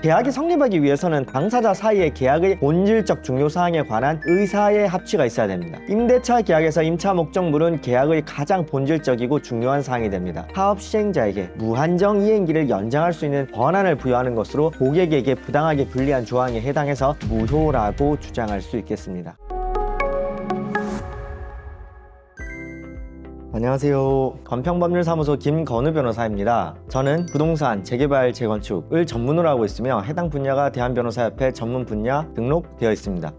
계약이 성립하기 위해서는 당사자 사이의 계약의 본질적 중요사항에 관한 의사의 합치가 있어야 됩니다. 임대차 계약에서 임차 목적물은 계약의 가장 본질적이고 중요한 사항이 됩니다. 사업 시행자에게 무한정 이행기를 연장할 수 있는 권한을 부여하는 것으로 고객에게 부당하게 불리한 조항에 해당해서 무효라고 주장할 수 있겠습니다. 안녕하세요. 건평법률사무소 김건우 변호사입니다. 저는 부동산, 재개발, 재건축을 전문으로 하고 있으며 해당 분야가 대한변호사협회 전문 분야 등록되어 있습니다.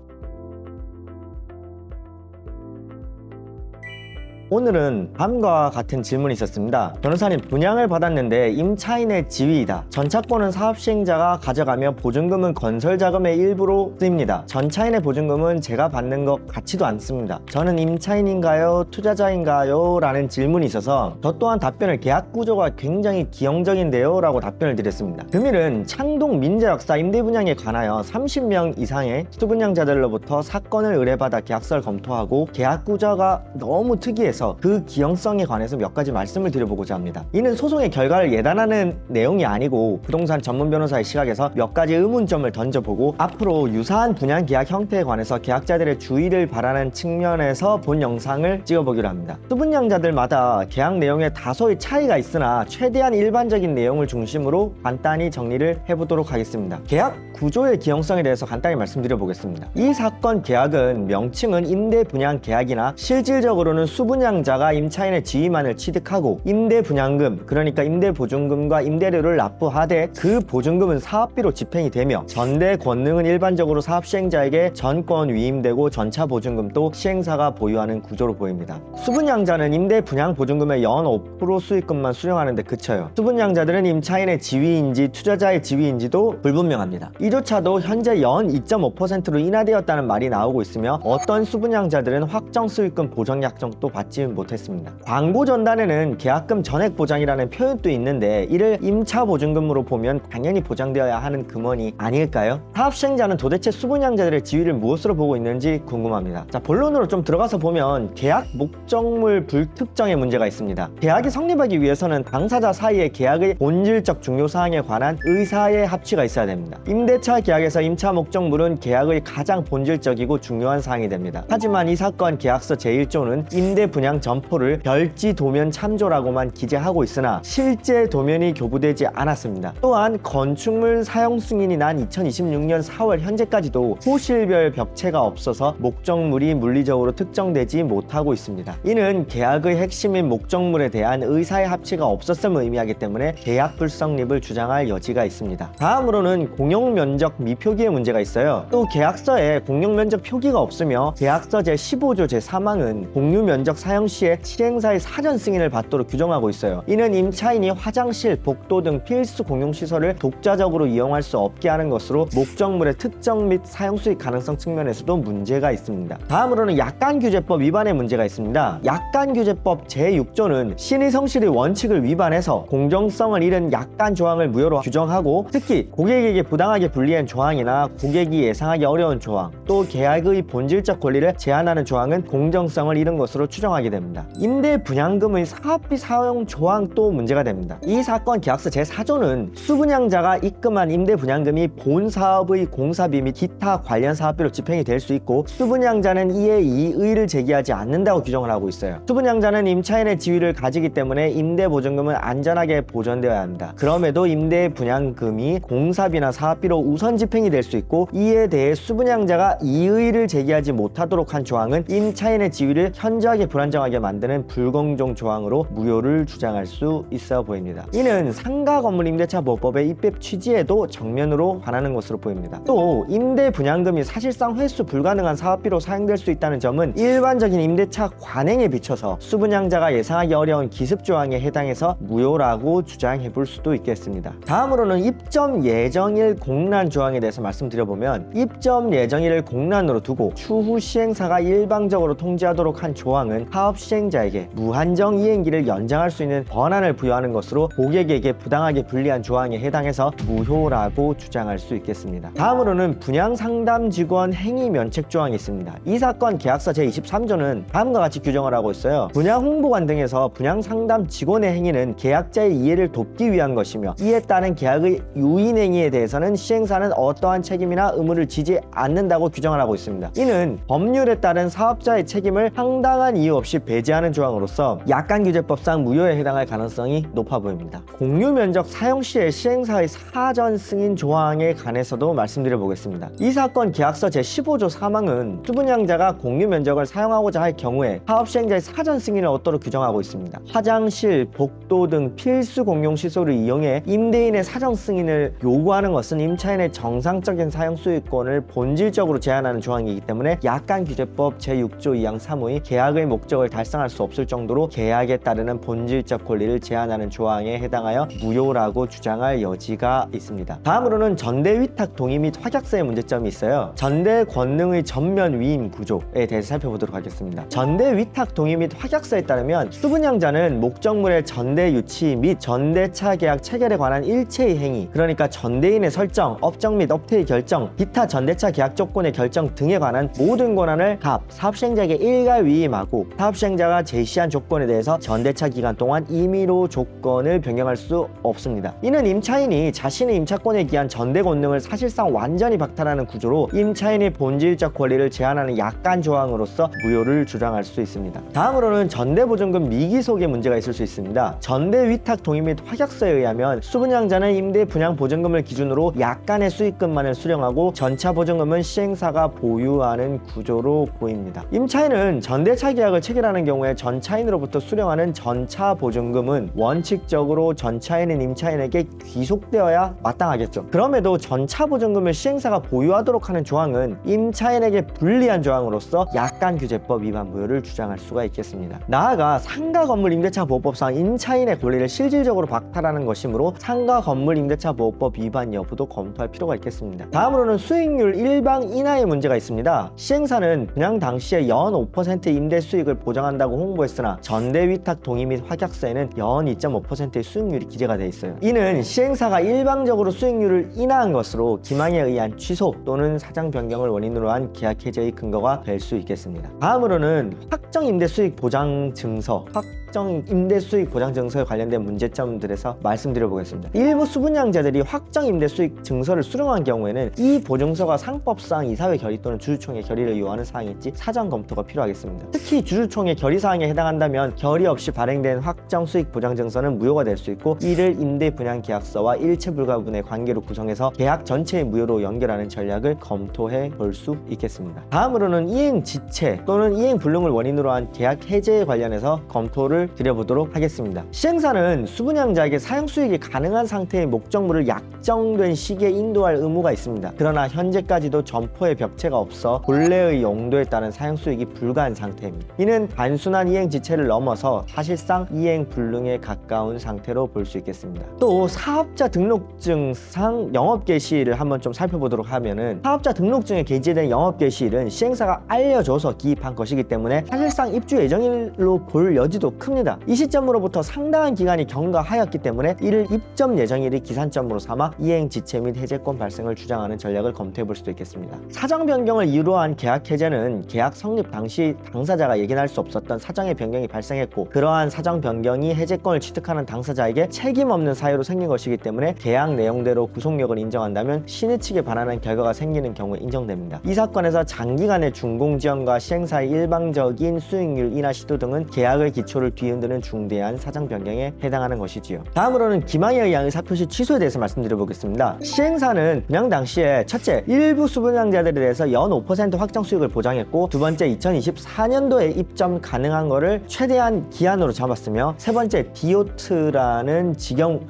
오늘은 다음과 같은 질문이 있었습니다. 변호사님, 분양을 받았는데 임차인의 지위이다. 전차권은 사업시행자가 가져가며 보증금은 건설자금의 일부로 쓰입니다. 전차인의 보증금은 제가 받는 것 같지도 않습니다. 저는 임차인인가요? 투자자인가요? 라는 질문이 있어서 저 또한 답변을 계약 구조가 굉장히 기형적인데요? 라고 답변을 드렸습니다. 금일은 창동 민재역사 임대분양에 관하여 30명 이상의 수분양자들로부터 사건을 의뢰받아 계약서를 검토하고 계약 구조가 너무 특이해서 그 기형성에 관해서 몇 가지 말씀을 드려보고자 합니다. 이는 소송의 결과를 예단하는 내용이 아니고 부동산 전문 변호사의 시각에서 몇 가지 의문점을 던져보고 앞으로 유사한 분양 계약 형태에 관해서 계약자들의 주의를 바라는 측면에서 본 영상을 찍어보기로 합니다. 수분양자들마다 계약 내용에 다소의 차이가 있으나 최대한 일반적인 내용을 중심으로 간단히 정리를 해보도록 하겠습니다. 계약 구조의 기형성에 대해서 간단히 말씀드려보겠습니다. 이 사건 계약은 명칭은 임대 분양 계약이나 실질적으로는 수분양자가 임차인의 지위만을 취득하고 임대 분양금, 그러니까 임대 보증금과 임대료를 납부하되 그 보증금은 사업비로 집행이 되며 전대 권능은 일반적으로 사업 시행자에게 전권 위임되고 전차 보증금도 시행사가 보유하는 구조로 보입니다. 수분양자는 임대 분양 보증금의 연 5% 수익금만 수령하는 데 그쳐요. 수분양자들은 임차인의 지위인지 투자자의 지위인지도 불분명합니다. 이조차도 현재 연 2.5%로 인하되었다는 말이 나오고 있으며 어떤 수분양자들은 확정 수익금 보정 약정도 받지 못했습니다. 광고 전단에는 계약금 전액 보장이라는 표현도 있는데 이를 임차 보증금으로 보면 당연히 보장되어야 하는 금원이 아닐까요? 사업 시행자는 도대체 수분양자들의 지위를 무엇으로 보고 있는지 궁금합니다. 자, 본론으로 좀 들어가서 보면 계약 목적물 불특정의 문제가 있습니다. 계약이 성립하기 위해서는 당사자 사이의 계약의 본질적 중요사항에 관한 의사의 합치가 있어야 됩니다. 임대차 계약에서 임차 목적물은 계약의 가장 본질적이고 중요한 사항이 됩니다. 하지만 이 사건 계약서 제1조는 임대 분양 점포를 별지 도면 참조라고만 기재하고 있으나 실제 도면이 교부되지 않았습니다. 또한 건축물 사용 승인이 난 2026년 4월 현재까지도 호실별 벽체가 없어서 목적물이 물리적으로 특정되지 못하고 있습니다. 이는 계약의 핵심인 목적물에 대한 의사의 합치가 없었음을 의미하기 때문에 계약 불성립을 주장할 여지가 있습니다. 다음으로는 공용면적 미표기의 문제가 있어요. 또 계약서에 공용면적 표기가 없으며 계약서 제15조 제3항은 공유면적 사용 시에 시행사의 사전 승인을 받도록 규정하고 있어요. 이는 임차인이 화장실, 복도 등 필수 공용시설을 독자적으로 이용할 수 없게 하는 것으로 목적물의 특정 및 사용 수익 가능성 측면에서도 문제가 있습니다. 다음으로는 약관규제법 위반의 문제가 있습니다. 약관규제법 제6조는 신의성실의 원칙을 위반해서 공정성을 잃은 약관 조항을 무효로 규정하고 특히 고객에게 부당하게 불리한 조항이나 고객이 예상하기 어려운 조항, 또 계약의 본질적 권리를 제한하는 조항은 공정성을 잃은 것으로 추정하게 됩니다. 임대 분양금의 사업비 사용 조항도 문제가 됩니다. 이 사건 계약서 제4조는 수분양자가 입금한 임대 분양금이 본 사업의 공사비 및 기타 관련 사업비로 집행이 될 수 있고 수분양자는 이에 이의를 제기하지 않는다고 규정을 하고 있어요. 수분양자는 임차인의 지위를 가지기 때문에 임대 보증금은 안전하게 보존되어야 합니다. 그럼에도 임대 분양금이 공사비나 사업비로 우선 집행이 될 수 있고 이에 대해 수분양자가 이의를 제기하지 못하도록 한 조항은 임차인의 지위를 현저하게 불안정하게 만드는 불공정 조항으로 무효를 주장할 수 있어 보입니다. 이는 상가 건물 임대차 보호법의 입법 취지에도 정면으로 반하는 것으로 보입니다. 또 임대 분양금이 사실상 회수 불가능한 사업비로 사용될 수 있다는 점은 일반적인 임대차 관행에 비춰서 수분양자가 예상하기 어려운 기습 조항에 해당해서 무효라고 주장해 볼 수도 있겠습니다. 다음으로는 입점 예정일 공란 조항에 대해서 말씀드려보면 입점 예정일을 공란으로 두고 추후 시행사가 일방적으로 통지하도록 한 조항은 사업 시행자에게 무한정 이행기를 연장할 수 있는 권한을 부여하는 것으로 고객에게 부당하게 불리한 조항에 해당해서 무효라고 주장할 수 있겠습니다. 다음으로는 분양 상담 직원 행위 면책 조항이 있습니다. 이 사건 계약서 제23조는 다음과 같이 규정을 하고 있어요. 분양 홍보관 등에서 분양 상담 직원의 행위는 계약자의 이해를 돕기 위한 것이며 이에 따른 계약의 유인 행위에 대해서는 시행사는 어떠한 책임이나 의무를 지지 않는다고 규정을 하고 있습니다. 이는 법률에 따른 사업자의 책임을 상당한 이유 없이 배제하는 조항으로서 약관규제법상 무효에 해당할 가능성이 높아 보입니다. 공유면적 사용 시에 시행사의 사전 승인 조항에 관해서도 말씀드려 보겠습니다. 이 사건 계약서 제15조 3항은 수분양자가 공유면적을 사용하고자 할 경우에 사업 시행자의 사전 승인을 얻도록 규정하고 있습니다. 화장실, 복도 등 필수 공용시설을 이용해 임대인의 사전 승인을 요구하는 것은 임차인의 정상적인 사용 수익권을 본질적으로 제한하는 조항이기 때문에 약관규제법 제6조 2항 3호의 계약의 목적을 달성할 수 없을 정도로 계약에 따르는 본질적 권리를 제한하는 조항에 해당하여 무효라고 주장할 여지가 있습니다. 다음으로는 전대위탁 동의 및 확약서의 문제점이 있어요. 전대 권능의 전면 위임 구조에 대해서 살펴보도록 하겠습니다. 전대위탁 동의 및 확약서에 따르면 수분양자는 목적물의 전대 유치 및 전대차 계약 체결에 관한 일체의 행위, 그러니까 전대인의 설정, 업적 및 업태의 결정, 기타 전대차 계약 조건의 결정 등에 관한 모든 권한을 사업시행자에게 일괄 위임하고 사업시행자가 제시한 조건에 대해서 전대차 기간 동안 임의로 조건을 변경할 수 없습니다. 이는 임차인이 자신의 임차권에 기한 전대 권능을 사실상 완전히 박탈하는 구조로 임차인의 본질적 권리를 제한하는 약관 조항으로서 무효를 주장할 수 있습니다. 다음으로는 전대보증금 미기소개 문제가 있을 수 있습니다. 전대위탁 동의 및 확약서에 의하면 수분양자는 임대 분양 보증금을 기준으로 약간의 수익금만을 수령하고 전차 보증금은 시행사가 보유하는 구조로 보입니다. 임차인은 전대차 계약을 체결하는 경우에 전차인으로부터 수령하는 전차 보증금은 원칙적으로 전차인은 임차인에게 귀속되어야 마땅하겠죠. 그럼에도 전차 보증금을 시행사가 보유하도록 하는 조항은 임차인에게 불리한 조항으로서 약관규제법 위반 무효를 주장할 수가 있겠습니다. 나아가 상가건물임대차보호법상 임차인의 권리를 실질적으로 박탈하는 것이므로 상가건물임대차보호법 위반 여부도 검토할 필요가 있겠습니다. 다음으로는 수익률 일방 인하의 문제가 있습니다. 시행사는 분양 당시에 연 5% 임대 수익을 보장한다고 홍보했으나 전대위탁 동의 및 확약서에는 연 2.5%의 수익률이 기재가 되어 있어요. 이는 시행사가 일방적으로 수익률을 인하한 것으로 기망에 의한 취소 또는 사장 변경을 원인으로 한 계약 해제의 근거가 될 수 있겠습니다. 다음으로는 확정 임대 수익 보장 증서, 확정 임대 수익 보장 증서에 관련된 문제점들에서 말씀드려 보겠습니다. 일부 수분양자들이 확정 임대 수익 증서를 수령한 경우에는 이 보증서가 상법상 이사회 결의 또는 주주총회 결의를 요하는 사항일지 사전 검토가 필요하겠습니다. 특히 주주총회 결의 사항에 해당한다면 결의 없이 발행된 확정 수익 보장 증서는 무효가 될 수 있고 이를 임대 분양 계약서와 일체 불가분의 관계로 구성해서 계약 전체의 무효로 연결하는 전략을 검토해 볼 수 있겠습니다. 다음으로는 이행 지체 또는 이행 불능을 원인으로 한 계약 해제에 관련해서 검토를 드려보도록 하겠습니다. 시행사는 수분양자에게 사용 수익이 가능한 상태의 목적물을 약정된 시기에 인도할 의무가 있습니다. 그러나 현재까지도 점포에 벽체가 없어 본래의 용도에 따른 사용 수익이 불가한 상태입니다. 이는 단순한 이행 지체를 넘어서 사실상 이행 불능에 가까운 상태로 볼 수 있겠습니다. 또 사업자 등록증상 영업개시일을 한번 좀 살펴보도록 하면은 사업자 등록증에 게재된 영업개시일은 시행사가 알려줘서 기입한 것이기 때문에 사실상 입주 예정일로 볼 여지도 큽니다. 이 시점으로부터 상당한 기간이 경과하였기 때문에 이를 입점 예정일이 기산점으로 삼아 이행 지체 및 해제권 발생을 주장하는 전략을 검토해 볼 수도 있겠습니다. 사정 변경을 이유로 한 계약 해제는 계약 성립 당시 당사자가 예견할 수 없었던 사정의 변경이 발생했고 그러한 사정 변경이 해제권을 취득하는 당사자에게 책임 없는 사유로 생긴 것이기 때문에 계약 내용대로 구속력을 인정한다면 신의 측에 반하는 결과가 생기는 경우에 인정됩니다. 이 사건에서 장기간의 준공지연과 시행사의 일방적인 수익률 인하 시도 등은 계약의 기초를 뒤흔드는 중대한 사정 변경에 해당하는 것이지요. 다음으로는 기망에 의한 의사표시 취소에 대해서 말씀드려보겠습니다. 시행사는 분양 당시에 첫째, 일부 수분양자들에 대해서 연 5% 확정 수익을 보장했고 두 번째, 2024년도에 입점 가능한 거를 최대한 기한으로 잡았으며 세 번째, 디오트라는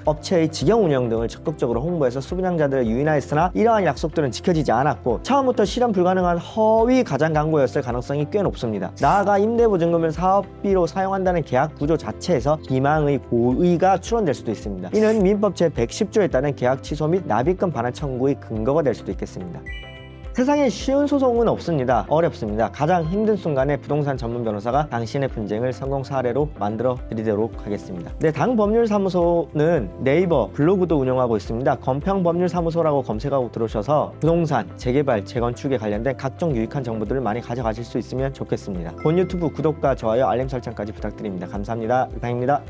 업체의 직영 운영 등을 적극적으로 홍보해서 수분양자들을 유인하였으나 이러한 약속들은 지켜지지 않았고 처음부터 실현 불가능한 허위 가장 광고였을 가능성이 꽤 높습니다. 나아가 임대보증금을 사업비로 사용한다는 계약 구조 자체에서 기망의 고의가 추론될 수도 있습니다. 이는 민법 제110조에 따른 계약 취소 및 납입금 반환 청구의 근거가 될 수도 있겠습니다. 세상에 쉬운 소송은 없습니다. 어렵습니다. 가장 힘든 순간에 부동산 전문 변호사가 당신의 분쟁을 성공 사례로 만들어 드리도록 하겠습니다. 네, 당 법률사무소는 네이버 블로그도 운영하고 있습니다. 건평법률사무소라고 검색하고 들어오셔서 부동산, 재개발, 재건축에 관련된 각종 유익한 정보들을 많이 가져가실 수 있으면 좋겠습니다. 본 유튜브 구독과 좋아요, 알림 설정까지 부탁드립니다. 감사합니다. 이상입니다.